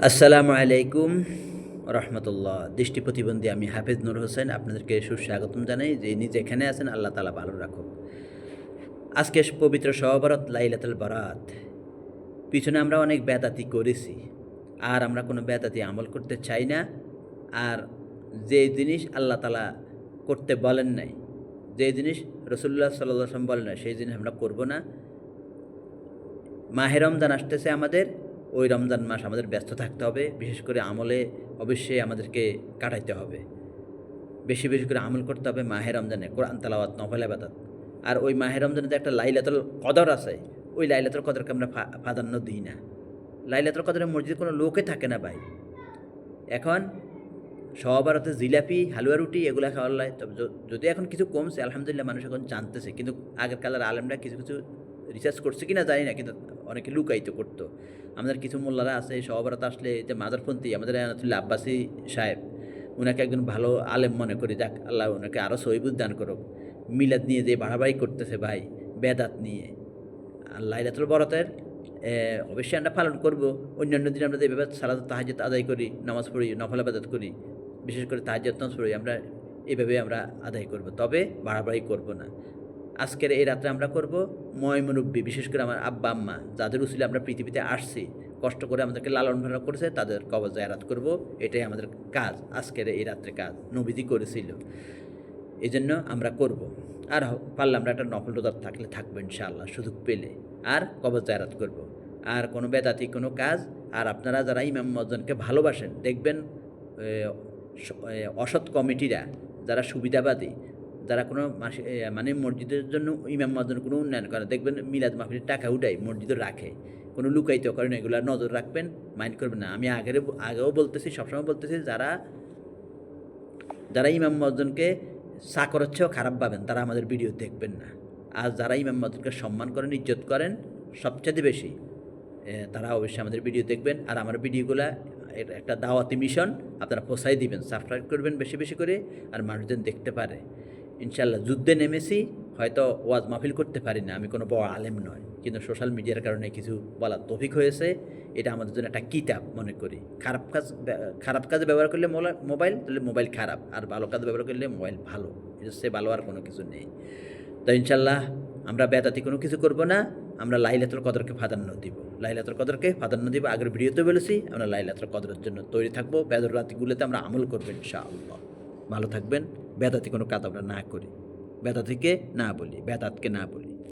আসসালামু আলাইকুম রহমতুল্লাহ। দৃষ্টি প্রতিবন্ধী আমি হাফেজ নূর হোসেন আপনাদেরকে সুস্বাগতম জানাই। যিনি যেখানে আছেন আল্লাহ তালা ভালো রাখুক। আজকে পবিত্র সহবরাত লাইলাতুল বারাত। পিছনে আমরা অনেক বেদাতি করেছি, আর আমরা কোনো বেদাতি আমল করতে চাই না। আর যে জিনিস আল্লাহ তালা করতে বলেন নাই, যে জিনিস রসুল্লাহ সাল্লাল্লাহু আলাইহি ওয়াসাল্লাম বলেন না, সেই জিনিস আমরা করব না। মাহে রমজান আসতেছে আমাদের, ওই রমজান মাস আমাদের ব্যস্ত থাকতে হবে। বিশেষ করে আমলে অবশ্যই আমাদেরকে কাটাইতে হবে, বেশি বেশি করে আমল করতে হবে মাহে রমজানে, কোরআন তেলাওয়াত, নফল ইবাদত। আর ওই মাহে রমজানে যে একটা লাইলাতুল কদর আছে, ওই লাইলাতুল কদরকে আমরা প্রাধান্য দিই না। লাইলাতুল কদরের মসজিদে কোনো লোকে থাকে না ভাই। এখন সহভারতে জিলাপি, হালুয়া রুটি এগুলো খাওয়ার লাই। তবে যদি এখন কিছু কমছে আলহামদুলিল্লাহ, মানুষ এখন জানতেছে। কিন্তু আগের কালের আলেমরা কিছু কিছু রিসার্চ করছে কি না জানি না, কিন্তু অনেকে লুকায়িত করতো। আমাদের কিছু মোল্লারা আছে সহভারত আসলে, যে মাদারপন্থী আমাদের আনাতুল্লাহ আব্বাসী সাহেব, ওনাকে একজন ভালো আলেম মনে করি। যাক, আল্লাহ ওনাকে আরও সহিবুদ দান করুক। মিলাদ নিয়ে যে বাড়াবাড়ি করতেছে ভাই, বেদাত নিয়ে। আর লাইলাতুল বরাতের অবশ্যই আমরা পালন করব। অন্যান্য দিন আমরা যেভাবে সালাত তাহাজ্জুদ আদায় করি, নামাজ পড়ি, নফল ইবাদত করি, বিশেষ করে তাহাজ্জুদ নামাজ পড়ি, আমরা এভাবে আমরা আদায় করব, তবে বাড়াবাড়ি করব না। আজকের এই রাত্রে আমরা করব ময় মুরব্বী, বিশেষ করে আমার আব্বা আম্মা, যাদের উসিলে আমরা পৃথিবীতে আসছি, কষ্ট করে আমাদেরকে লালন পালন করেছে, তাদের কবর জিয়ারত করব। এটাই আমাদের কাজ, আজকের এই রাত্রে কাজ নবীজি করেছিল, এই জন্য আমরা করব। আর পারলে আমরা একটা নফল রোজা থাকলে থাকবো ইনশাআল্লাহ, সুযোগ পেলে। আর কবর জিয়ারত করব। আর কোনো বেদাতি কোনো কাজ। আর আপনারা যারা ইমাম মুয়াজ্জিনকে ভালোবাসেন, দেখবেন অসৎ কমিটিরা, যারা সুবিধাবাদী, যারা কোনো মানে মসজিদের জন্য ইমাম মুয়াজ্জিনের কোনো উন্নয়ন করে, দেখবেন মিলাদ মাহফিলের টাকা উঠাই মসজিদে রাখে, কোনো লুকায়িত করেন। এগুলো নজর রাখবেন, মাইন্ড করবেন না। আমি আগেও বলতেছি, সবসময় বলতেছি, যারা ইমাম মুয়াজ্জিনকে চাকর হচ্ছেও খারাপ ভাবেন, তারা আমাদের ভিডিও দেখবেন না। আর যারা ইমাম মুয়াজ্জিনকে সম্মান করেন, ইজ্জত করেন সবচেয়ে বেশি, তারা অবশ্যই আমাদের ভিডিও দেখবেন। আর আমার ভিডিওগুলো একটা দাওয়াতি মিশন, আপনারা পৌঁছাই দিবেন, সাবস্ক্রাইব করবেন বেশি বেশি করে, আর মানুষজন দেখতে পারে। ইনশাল্লাহ যুদ্ধে নেমেছি, হয়তো ওয়াজ মাহফিল করতে পারি না, আমি কোনো বড় আলেম নয়, কিন্তু সোশ্যাল মিডিয়ার কারণে কিছু বলার তৌফিক হয়েছে। এটা আমাদের জন্য একটা কিতাব মনে করি। খারাপ কাজে ব্যবহার করলে মোবাইল, তাহলে মোবাইল খারাপ, আর ভালো কাজে ব্যবহার করলে মোবাইল ভালো। এটা সে ভালো আর কোনো কিছু নেই। তো ইনশাল্লাহ আমরা বেদাতি কোনো কিছু করব না। আমরা লাইলাতুল কদরকে প্রাধান্য দিব, লাইলাতুল কদরকে প্রাধান্য দিব। আগের ভিডিওতে বলেছি, আমরা লাইলাতুল কদরের জন্য তৈরি থাকবো। বেদর রাতিগুলোতে আমরা আমল করবো ইনশাআল্লাহ। ভালো থাকবেন। বেদাতি কোনো কাজ আমরা না করি, বেদাতিকে না বলি, বেদাতকে না বলি।